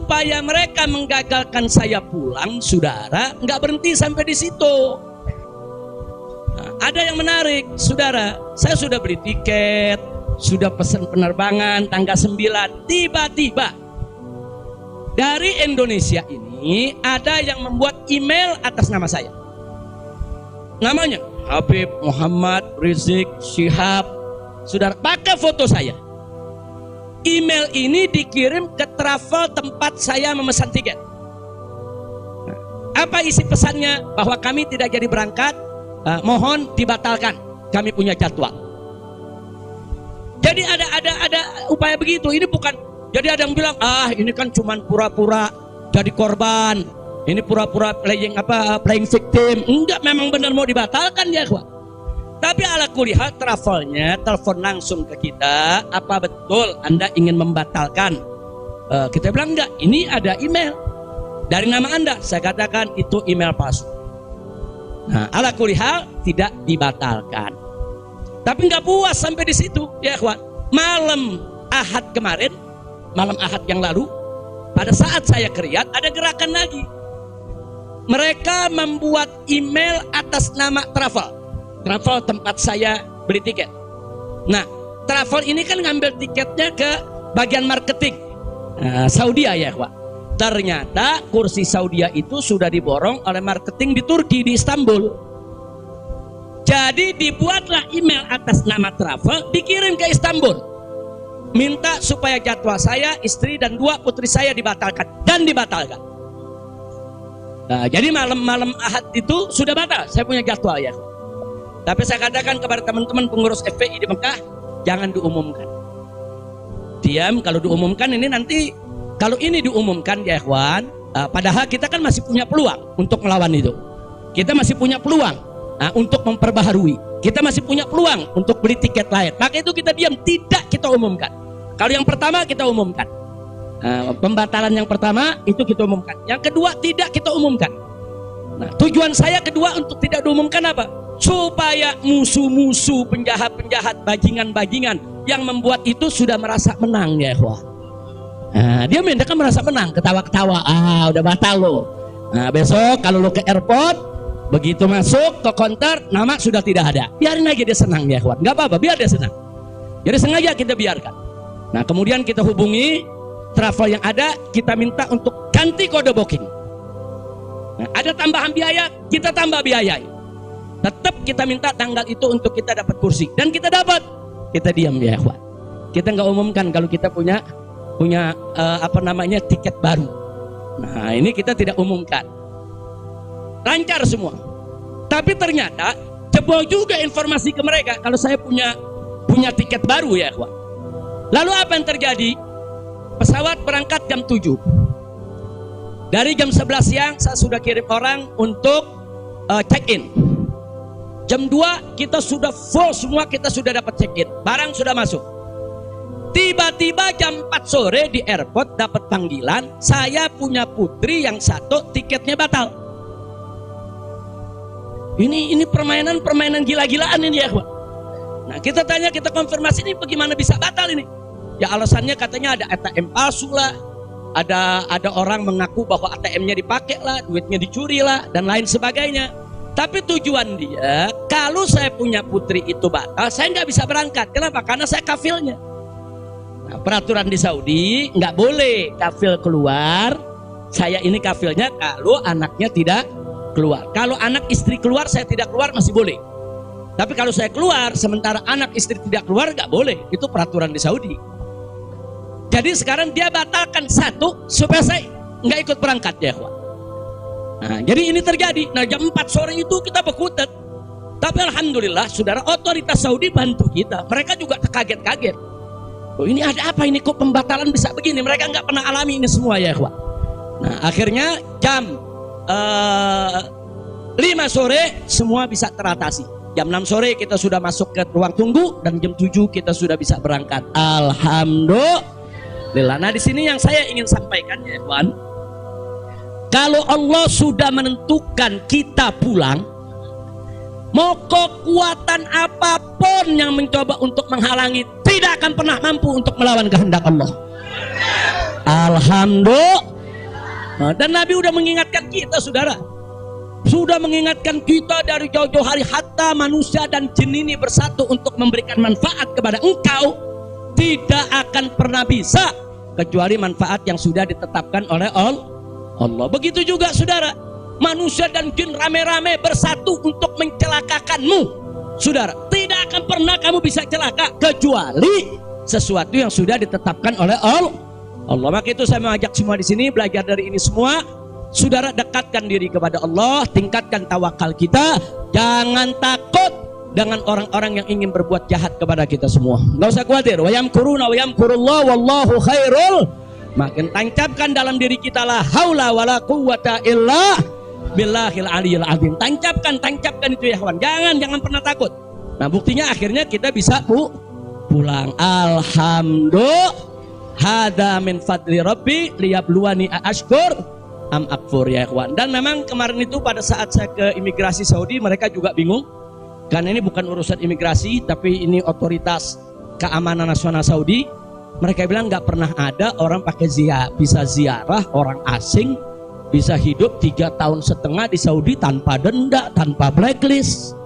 upaya mereka menggagalkan saya pulang, saudara, nggak berhenti sampai di situ. Nah, ada yang menarik, saudara. Saya sudah beli tiket, sudah pesan penerbangan tanggal 9. Tiba-tiba dari Indonesia ini ada yang membuat email atas nama saya. Namanya Habib Muhammad Rizik Syihab. Saudara, pakai foto saya. Email ini dikirim ke travel tempat saya memesan tiket. Nah, apa isi pesannya? Bahwa kami tidak jadi berangkat, mohon dibatalkan. Kami punya jadwal. Jadi ada upaya begitu. Ini bukan. Jadi ada yang bilang, ini kan cuman pura-pura jadi korban. Ini pura-pura playing victim. Enggak, memang benar mau dibatalkan ya, Pak. Tapi ala kulihal travelnya telepon langsung ke kita, apa betul Anda ingin membatalkan? Kita bilang enggak, ini ada email dari nama Anda. Saya katakan itu email palsu. Nah, ala kulihal tidak dibatalkan. Tapi enggak puas sampai di situ, ya kawan. Malam Ahad kemarin, malam Ahad yang lalu, pada saat saya ke Riyadh, ada gerakan lagi. Mereka membuat email atas nama travel tempat saya beli tiket. Nah, travel ini kan ngambil tiketnya ke bagian marketing Saudi ya, Pak. Ternyata kursi Saudi itu sudah diborong oleh marketing di Turki, di Istanbul. Jadi dibuatlah email atas nama travel, dikirim ke Istanbul, minta supaya jadwal saya, istri dan 2 putri saya dibatalkan, dan dibatalkan. Nah, jadi malam Ahad itu sudah batal, saya punya jadwal ya. Tapi saya katakan kepada teman-teman pengurus FPI di Mekah, jangan diumumkan. Diam, kalau diumumkan ini nanti, kalau ini diumumkan ya ikhwan, padahal kita kan masih punya peluang untuk melawan itu. Kita masih punya peluang untuk memperbaharui. Kita masih punya peluang untuk beli tiket lain. Maka itu kita diam, tidak kita umumkan. Kalau yang pertama kita umumkan. Pembatalan yang pertama itu kita umumkan. Yang kedua tidak kita umumkan. Nah, tujuan saya kedua untuk tidak diumumkan apa? Supaya musuh-musuh, penjahat-penjahat, bajingan-bajingan yang membuat itu sudah merasa menang ya ikhwah. Nah, dia kan merasa menang, ketawa-ketawa, udah batal lo. Nah, besok kalau lo ke airport, begitu masuk ke counter, nama sudah tidak ada. Biarin aja dia senang ya ikhwan, nggak apa-apa, biar dia senang. Jadi sengaja kita biarkan. Nah, kemudian kita hubungi travel yang ada, kita minta untuk ganti kode booking. Nah, ada tambahan biaya, kita tambah biaya. Tetap kita minta tanggal itu untuk kita dapat kursi, dan kita dapat. Kita diam ya ikhwan. Kita nggak umumkan kalau kita punya tiket baru. Nah, ini kita tidak umumkan. Lancar semua. Tapi ternyata jebol juga informasi ke mereka kalau saya punya tiket baru ya ikhwan. Lalu apa yang terjadi? Pesawat berangkat jam 7. Dari jam 11 siang saya sudah kirim orang untuk check-in. Jam 2 kita sudah full semua, kita sudah dapat check-in. Barang sudah masuk. Tiba-tiba jam 4 sore di airport dapat panggilan, saya punya putri yang satu tiketnya batal. Ini permainan gila-gilaan ini ya, Pak. Nah, kita tanya, kita konfirmasi ini bagaimana bisa batal ini? Ya alasannya katanya ada ATM palsu lah, ada orang mengaku bahwa ATM-nya dipakai lah, duitnya dicuri lah, dan lain sebagainya. Tapi tujuan dia, kalau saya punya putri itu batal, saya nggak bisa berangkat. Kenapa? Karena saya kafilnya. Nah, peraturan di Saudi nggak boleh kafil keluar. Saya ini kafilnya kalau anaknya tidak keluar. Kalau anak istri keluar, saya tidak keluar masih boleh. Tapi kalau saya keluar, sementara anak istri tidak keluar, nggak boleh. Itu peraturan di Saudi. Jadi sekarang dia batalkan satu supaya saya nggak ikut berangkat ya, kawan. Nah, jadi ini terjadi. Nah, jam 4 sore itu kita berkutat. Tapi alhamdulillah, saudara, otoritas Saudi bantu kita. Mereka juga kaget-kaget. Oh, ini ada apa ini, kok pembatalan bisa begini? Mereka nggak pernah alami ini semua ya, kawan. Nah, akhirnya jam 5 sore semua bisa teratasi. Jam 6 sore kita sudah masuk ke ruang tunggu, dan jam 7 kita sudah bisa berangkat. Alhamdulillah. Nah, di sini yang saya ingin sampaikan ya, kawan. Kalau Allah sudah menentukan kita pulang, mau kekuatan apapun yang mencoba untuk menghalangi tidak akan pernah mampu untuk melawan kehendak Allah. Alhamdulillah. Dan Nabi udah mengingatkan kita, saudara. Sudah mengingatkan kita dari jauh-jauh hari, hatta manusia dan jin ini bersatu untuk memberikan manfaat kepada engkau, tidak akan pernah bisa kecuali manfaat yang sudah ditetapkan oleh Allah. Begitu juga saudara, manusia dan jin rame-rame bersatu untuk mencelakakanmu, saudara. Tidak akan pernah kamu bisa celaka kecuali sesuatu yang sudah ditetapkan oleh Allah. Maka itu saya mengajak semua di sini belajar dari ini semua. Saudara, dekatkan diri kepada Allah, tingkatkan tawakal kita, jangan takut dengan orang-orang yang ingin berbuat jahat kepada kita semua. Nggak usah khawatir. Wa yamkuruna wa yamkurullah wallahu khairul. Makin tancapkan dalam diri kita la haula wala quwwata illa billahil aliyil azim. Tancapkan itu ya kawan. Jangan pernah takut. Nah, buktinya akhirnya kita bisa pulang. Alhamdulillah. Hada min fadli rabbi liyabluwani ashkur am akfur ya kawan. Dan memang kemarin itu pada saat saya ke imigrasi Saudi, mereka juga bingung. Karena ini bukan urusan imigrasi, tapi ini otoritas keamanan nasional Saudi. Mereka bilang nggak pernah ada orang pakai bisa ziarah orang asing, bisa hidup 3,5 tahun di Saudi tanpa denda, tanpa blacklist.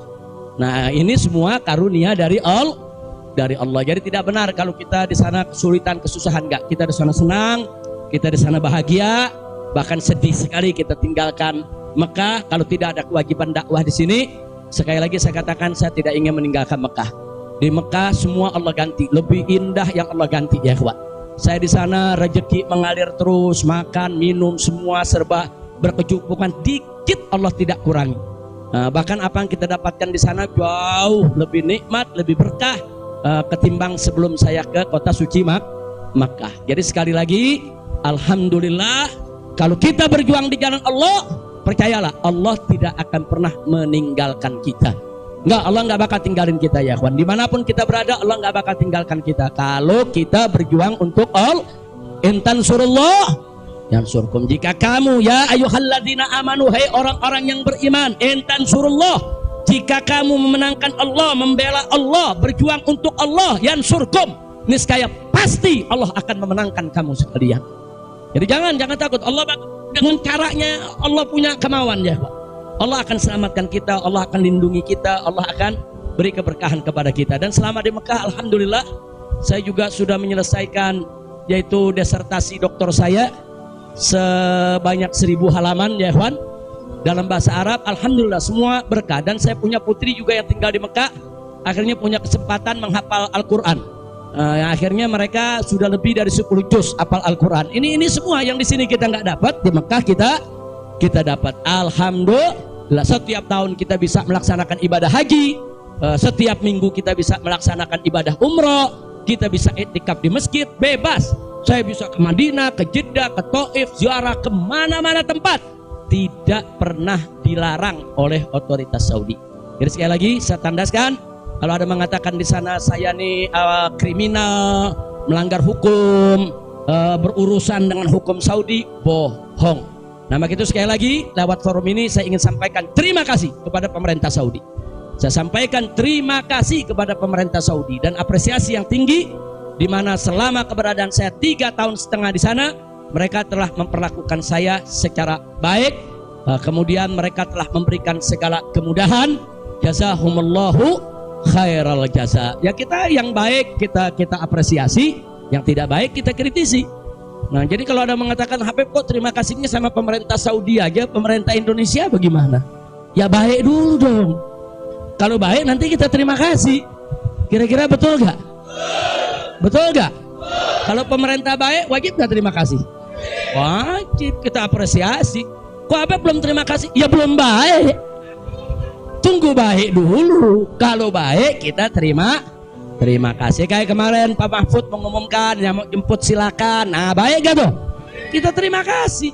Nah, ini semua karunia dari Allah. Jadi tidak benar kalau kita di sana kesulitan, kesusahan. Nggak, kita di sana senang, kita di sana bahagia. Bahkan sedih sekali kita tinggalkan Mekah kalau tidak ada kewajiban dakwah di sini. Sekali lagi saya katakan, saya tidak ingin meninggalkan Mekah. Di Mekah semua Allah ganti, lebih indah yang Allah ganti ya kawan. Saya di sana rezeki mengalir terus, makan, minum semua serba berkecukupan, dikit Allah tidak kurangi. Nah, bahkan apa yang kita dapatkan di sana jauh lebih nikmat, lebih berkah ketimbang sebelum saya ke kota suci Makkah. Jadi sekali lagi, alhamdulillah. Kalau kita berjuang di jalan Allah, percayalah Allah tidak akan pernah meninggalkan kita. Allah nggak bakal tinggalin kita ya kawan. Dimanapun kita berada, Allah nggak bakal tinggalkan kita. Kalau kita berjuang untuk Allah, intan surullah yansurkum. Jika kamu ya ayyuhalladzina amanu, hai orang-orang yang beriman, intan surullah, jika kamu memenangkan Allah, membela Allah, berjuang untuk Allah, yansurkum, niscaya pasti Allah akan memenangkan kamu sekalian. Jadi jangan takut. Allah dengan caranya Allah punya kemauan ya Pak. Allah akan selamatkan kita, Allah akan lindungi kita, Allah akan beri keberkahan kepada kita. Dan selama di Mekah, alhamdulillah, saya juga sudah menyelesaikan yaitu disertasi doktor saya sebanyak 1000 halaman ya Ikhwan, dalam bahasa Arab. Alhamdulillah semua berkah. Dan saya punya putri juga yang tinggal di Mekah, akhirnya punya kesempatan menghafal Al-Quran. Akhirnya mereka sudah lebih dari 10 juz hafal Al-Quran. Ini semua yang di sini kita nggak dapat, di Mekah kita dapat. Alhamdulillah, setiap tahun kita bisa melaksanakan ibadah haji, setiap minggu kita bisa melaksanakan ibadah umroh, kita bisa iktikaf di masjid bebas. Saya bisa ke Madinah, ke Jeddah, ke Taif, ziarah kemana-mana tempat, tidak pernah dilarang oleh otoritas Saudi. Jadi sekali lagi saya tandaskan, kalau ada mengatakan di sana saya nih kriminal, melanggar hukum, berurusan dengan hukum Saudi, bohong. Nah, maka itu sekali lagi lewat forum ini saya ingin sampaikan terima kasih kepada pemerintah Saudi. Saya sampaikan terima kasih kepada pemerintah Saudi dan apresiasi yang tinggi, di mana selama keberadaan saya 3,5 tahun di sana, mereka telah memperlakukan saya secara baik. Kemudian mereka telah memberikan segala kemudahan. Jazahumullahu khairal jaza. Ya, kita yang baik kita apresiasi, yang tidak baik kita kritisi. Nah, jadi kalau ada mengatakan Habib kok terima kasihnya sama pemerintah Saudi aja, pemerintah Indonesia bagaimana? Ya baik dulu dong. Kalau baik nanti kita terima kasih. Kira-kira betul gak? Betul gak? Kalau pemerintah baik wajib gak terima kasih? Wajib, kita apresiasi. Kok Habib belum terima kasih? Ya belum baik. Tunggu baik dulu. Kalau baik kita terima kasih. Kayak kemarin Pak Mahfud mengumumkan yang mau jemput silakan. Nah, baik gak tuh? Kita terima kasih.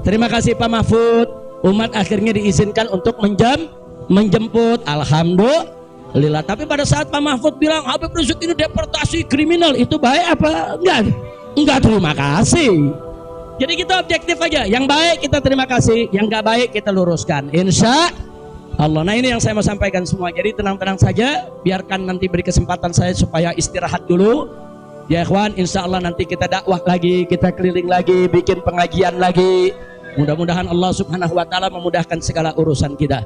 Terima kasih Pak Mahfud. Umat akhirnya diizinkan untuk menjemput. Alhamdulillah. Tapi pada saat Pak Mahfud bilang Habib Rizik ini deportasi kriminal, itu baik apa enggak? Enggak terima kasih. Jadi kita objektif aja. Yang baik kita terima kasih, yang enggak baik kita luruskan. Insya Allah. Nah, ini yang saya mau sampaikan semua. Jadi tenang-tenang saja, biarkan nanti beri kesempatan saya supaya istirahat dulu. Ya ikhwan, insya Allah nanti kita dakwah lagi, kita keliling lagi, bikin pengajian lagi. Mudah-mudahan Allah subhanahu wa ta'ala memudahkan segala urusan kita.